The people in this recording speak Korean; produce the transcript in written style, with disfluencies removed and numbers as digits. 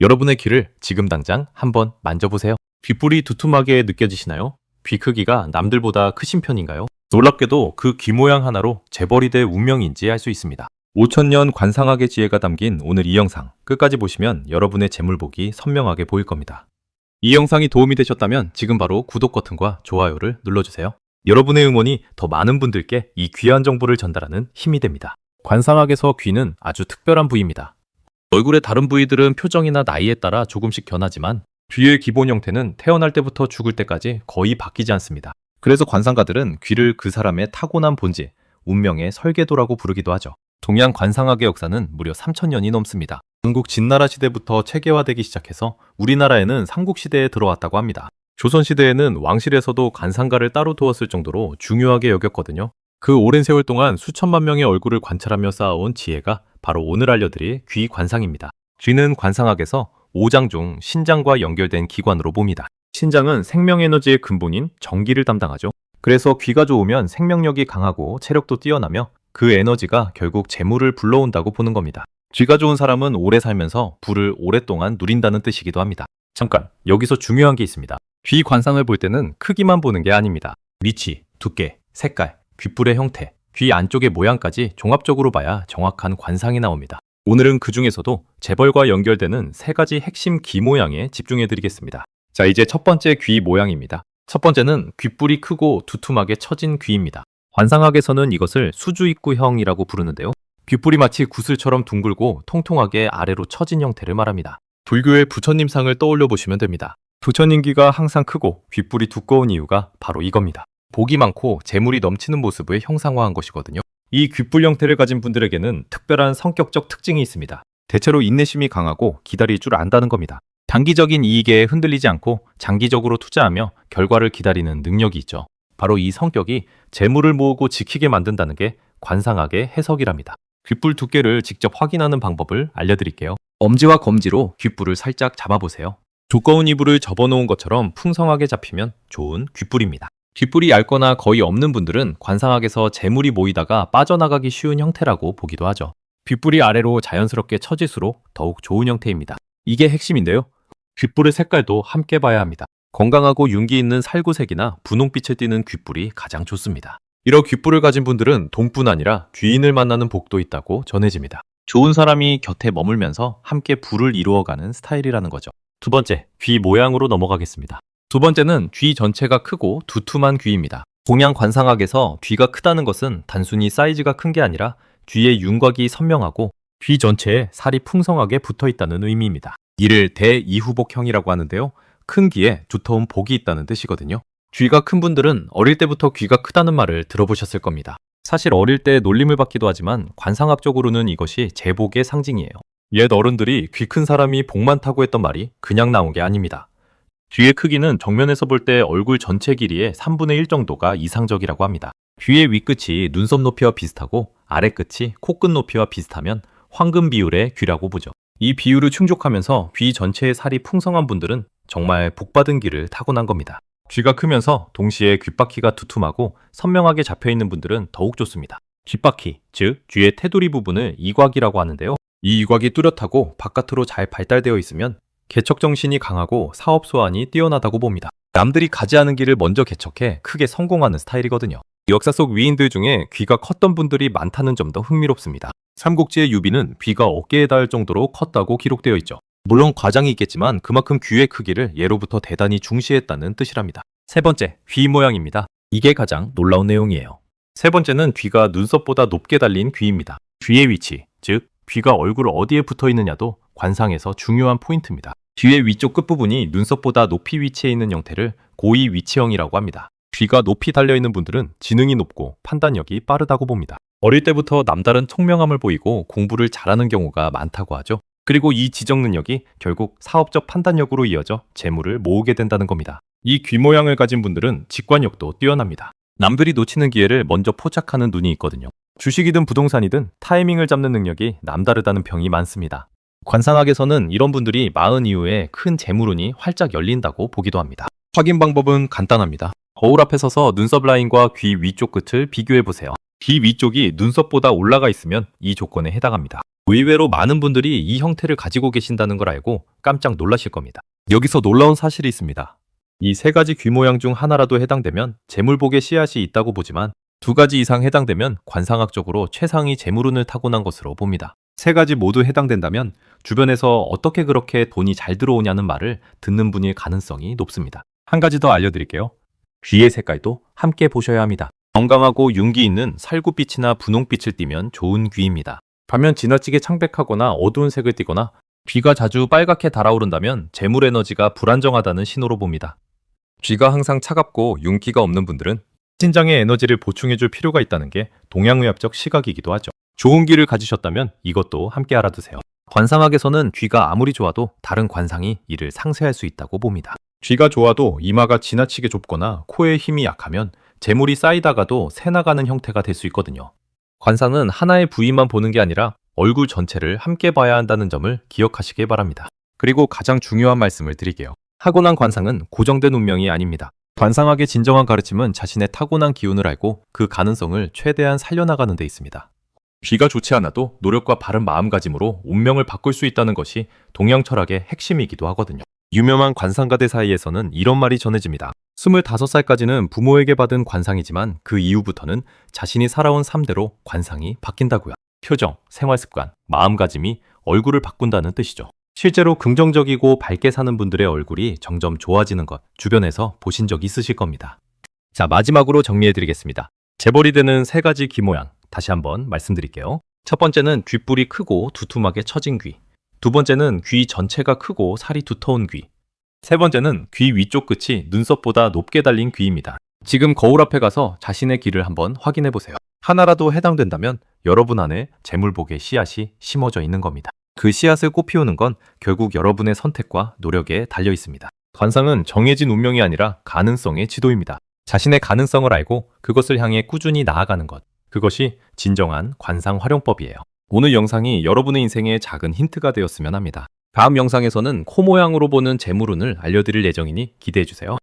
여러분의 귀를 지금 당장 한번 만져보세요. 귓불이 두툼하게 느껴지시나요? 귀 크기가 남들보다 크신 편인가요? 놀랍게도 그 귀 모양 하나로 재벌이대 운명인지 알 수 있습니다. 5000년 관상학의 지혜가 담긴 오늘 이 영상 끝까지 보시면 여러분의 재물복이 선명하게 보일 겁니다. 이 영상이 도움이 되셨다면 지금 바로 구독 버튼과 좋아요를 눌러주세요. 여러분의 응원이 더 많은 분들께 이 귀한 정보를 전달하는 힘이 됩니다. 관상학에서 귀는 아주 특별한 부위입니다. 얼굴의 다른 부위들은 표정이나 나이에 따라 조금씩 변하지만 귀의 기본 형태는 태어날 때부터 죽을 때까지 거의 바뀌지 않습니다. 그래서 관상가들은 귀를 그 사람의 타고난 본질, 운명의 설계도라고 부르기도 하죠. 동양 관상학의 역사는 무려 3000년이 넘습니다. 중국 진나라 시대부터 체계화되기 시작해서 우리나라에는 삼국시대에 들어왔다고 합니다. 조선시대에는 왕실에서도 관상가를 따로 두었을 정도로 중요하게 여겼거든요. 그 오랜 세월 동안 수천만 명의 얼굴을 관찰하며 쌓아온 지혜가 바로 오늘 알려드릴 귀 관상입니다. 귀는 관상학에서 5장 중 신장과 연결된 기관으로 봅니다. 신장은 생명에너지의 근본인 전기를 담당하죠. 그래서 귀가 좋으면 생명력이 강하고 체력도 뛰어나며 그 에너지가 결국 재물을 불러온다고 보는 겁니다. 귀가 좋은 사람은 오래 살면서 부를 오랫동안 누린다는 뜻이기도 합니다. 잠깐, 여기서 중요한 게 있습니다. 귀 관상을 볼 때는 크기만 보는 게 아닙니다. 위치, 두께, 색깔, 귓불의 형태, 귀 안쪽의 모양까지 종합적으로 봐야 정확한 관상이 나옵니다. 오늘은 그 중에서도 재벌과 연결되는 3가지 핵심 귀 모양에 집중해 드리겠습니다. 자, 이제 첫 번째 귀 모양입니다. 첫 번째는 귓불이 크고 두툼하게 처진 귀입니다. 관상학에서는 이것을 수주입구형이라고 부르는데요. 귓불이 마치 구슬처럼 둥글고 통통하게 아래로 처진 형태를 말합니다. 불교의 부처님상을 떠올려 보시면 됩니다. 부처님 귀가 항상 크고 귓불이 두꺼운 이유가 바로 이겁니다. 복이 많고 재물이 넘치는 모습을 형상화한 것이거든요. 이 귓불 형태를 가진 분들에게는 특별한 성격적 특징이 있습니다. 대체로 인내심이 강하고 기다릴 줄 안다는 겁니다. 단기적인 이익에 흔들리지 않고 장기적으로 투자하며 결과를 기다리는 능력이 있죠. 바로 이 성격이 재물을 모으고 지키게 만든다는 게 관상학의 해석이랍니다. 귓불 두께를 직접 확인하는 방법을 알려드릴게요. 엄지와 검지로 귓불을 살짝 잡아보세요. 두꺼운 이불을 접어놓은 것처럼 풍성하게 잡히면 좋은 귓불입니다. 귓불이 얇거나 거의 없는 분들은 관상학에서 재물이 모이다가 빠져나가기 쉬운 형태라고 보기도 하죠. 귓불이 아래로 자연스럽게 처질수록 더욱 좋은 형태입니다. 이게 핵심인데요. 귓불의 색깔도 함께 봐야 합니다. 건강하고 윤기 있는 살구색이나 분홍빛을 띠는 귓불이 가장 좋습니다. 이런 귓불을 가진 분들은 돈뿐 아니라 귀인을 만나는 복도 있다고 전해집니다. 좋은 사람이 곁에 머물면서 함께 부를 이루어가는 스타일이라는 거죠. 두 번째, 귀 모양으로 넘어가겠습니다. 두 번째는 귀 전체가 크고 두툼한 귀입니다. 동양 관상학에서 귀가 크다는 것은 단순히 사이즈가 큰 게 아니라 귀의 윤곽이 선명하고 귀 전체에 살이 풍성하게 붙어 있다는 의미입니다. 이를 대이후복형이라고 하는데요. 큰 귀에 두터운 복이 있다는 뜻이거든요. 귀가 큰 분들은 어릴 때부터 귀가 크다는 말을 들어보셨을 겁니다. 사실 어릴 때 놀림을 받기도 하지만 관상학적으로는 이것이 재복의 상징이에요. 옛 어른들이 귀 큰 사람이 복 많다고 했던 말이 그냥 나온 게 아닙니다. 귀의 크기는 정면에서 볼 때 얼굴 전체 길이의 3분의 1 정도가 이상적이라고 합니다. 귀의 윗끝이 눈썹 높이와 비슷하고 아래끝이 코끝 높이와 비슷하면 황금 비율의 귀라고 보죠. 이 비율을 충족하면서 귀 전체의 살이 풍성한 분들은 정말 복받은 귀를 타고난 겁니다. 귀가 크면서 동시에 귓바퀴가 두툼하고 선명하게 잡혀있는 분들은 더욱 좋습니다. 귓바퀴, 즉 귀의 테두리 부분을 이곽이라고 하는데요. 이 이곽이 뚜렷하고 바깥으로 잘 발달되어 있으면 개척정신이 강하고 사업 소환이 뛰어나다고 봅니다. 남들이 가지 않은 길을 먼저 개척해 크게 성공하는 스타일이거든요. 역사 속 위인들 중에 귀가 컸던 분들이 많다는 점도 흥미롭습니다. 삼국지의 유비는 귀가 어깨에 닿을 정도로 컸다고 기록되어 있죠. 물론 과장이 있겠지만 그만큼 귀의 크기를 예로부터 대단히 중시했다는 뜻이랍니다. 세 번째, 귀 모양입니다. 이게 가장 놀라운 내용이에요. 세 번째는 귀가 눈썹보다 높게 달린 귀입니다. 귀의 위치, 즉 귀가 얼굴 어디에 붙어 있느냐도 관상에서 중요한 포인트입니다. 귀의 위쪽 끝부분이 눈썹보다 높이 위치해 있는 형태를 고위 위치형이라고 합니다. 귀가 높이 달려있는 분들은 지능이 높고 판단력이 빠르다고 봅니다. 어릴 때부터 남다른 총명함을 보이고 공부를 잘하는 경우가 많다고 하죠. 그리고 이 지적 능력이 결국 사업적 판단력으로 이어져 재물을 모으게 된다는 겁니다. 이 귀 모양을 가진 분들은 직관력도 뛰어납니다. 남들이 놓치는 기회를 먼저 포착하는 눈이 있거든요. 주식이든 부동산이든 타이밍을 잡는 능력이 남다르다는 평이 많습니다. 관상학에서는 이런 분들이 40 이후에 큰 재물운이 활짝 열린다고 보기도 합니다. 확인 방법은 간단합니다. 거울 앞에 서서 눈썹 라인과 귀 위쪽 끝을 비교해 보세요. 귀 위쪽이 눈썹보다 올라가 있으면 이 조건에 해당합니다. 의외로 많은 분들이 이 형태를 가지고 계신다는 걸 알고 깜짝 놀라실 겁니다. 여기서 놀라운 사실이 있습니다. 이 세 가지 귀 모양 중 하나라도 해당되면 재물복의 씨앗이 있다고 보지만 두 가지 이상 해당되면 관상학적으로 최상위 재물운을 타고난 것으로 봅니다. 세 가지 모두 해당된다면 주변에서 어떻게 그렇게 돈이 잘 들어오냐는 말을 듣는 분일 가능성이 높습니다. 한 가지 더 알려드릴게요. 귀의 색깔도 함께 보셔야 합니다. 건강하고 윤기 있는 살구빛이나 분홍빛을 띠면 좋은 귀입니다. 반면 지나치게 창백하거나 어두운 색을 띠거나 귀가 자주 빨갛게 달아오른다면 재물 에너지가 불안정하다는 신호로 봅니다. 귀가 항상 차갑고 윤기가 없는 분들은 신장의 에너지를 보충해줄 필요가 있다는 게 동양의학적 시각이기도 하죠. 좋은 귀를 가지셨다면 이것도 함께 알아두세요. 관상학에서는 귀가 아무리 좋아도 다른 관상이 이를 상쇄할 수 있다고 봅니다. 귀가 좋아도 이마가 지나치게 좁거나 코에 힘이 약하면 재물이 쌓이다가도 새나가는 형태가 될 수 있거든요. 관상은 하나의 부위만 보는 게 아니라 얼굴 전체를 함께 봐야 한다는 점을 기억하시길 바랍니다. 그리고 가장 중요한 말씀을 드릴게요. 타고난 관상은 고정된 운명이 아닙니다. 관상학의 진정한 가르침은 자신의 타고난 기운을 알고 그 가능성을 최대한 살려나가는 데 있습니다. 귀가 좋지 않아도 노력과 바른 마음가짐으로 운명을 바꿀 수 있다는 것이 동양 철학의 핵심이기도 하거든요. 유명한 관상가들 사이에서는 이런 말이 전해집니다. 25살까지는 부모에게 받은 관상이지만 그 이후부터는 자신이 살아온 삶대로 관상이 바뀐다고요. 표정, 생활습관, 마음가짐이 얼굴을 바꾼다는 뜻이죠. 실제로 긍정적이고 밝게 사는 분들의 얼굴이 점점 좋아지는 것 주변에서 보신 적 있으실 겁니다. 자, 마지막으로 정리해드리겠습니다. 재벌이 되는 세 가지 귀 모양 다시 한번 말씀드릴게요. 첫 번째는 귓불이 크고 두툼하게 처진 귀. 두 번째는 귀 전체가 크고 살이 두터운 귀. 세 번째는 귀 위쪽 끝이 눈썹보다 높게 달린 귀입니다. 지금 거울 앞에 가서 자신의 귀를 한번 확인해 보세요. 하나라도 해당된다면 여러분 안에 재물복의 씨앗이 심어져 있는 겁니다. 그 씨앗을 꽃피우는 건 결국 여러분의 선택과 노력에 달려 있습니다. 관상은 정해진 운명이 아니라 가능성의 지도입니다. 자신의 가능성을 알고 그것을 향해 꾸준히 나아가는 것. 그것이 진정한 관상 활용법이에요. 오늘 영상이 여러분의 인생에 작은 힌트가 되었으면 합니다. 다음 영상에서는 코 모양으로 보는 재물운을 알려드릴 예정이니 기대해주세요.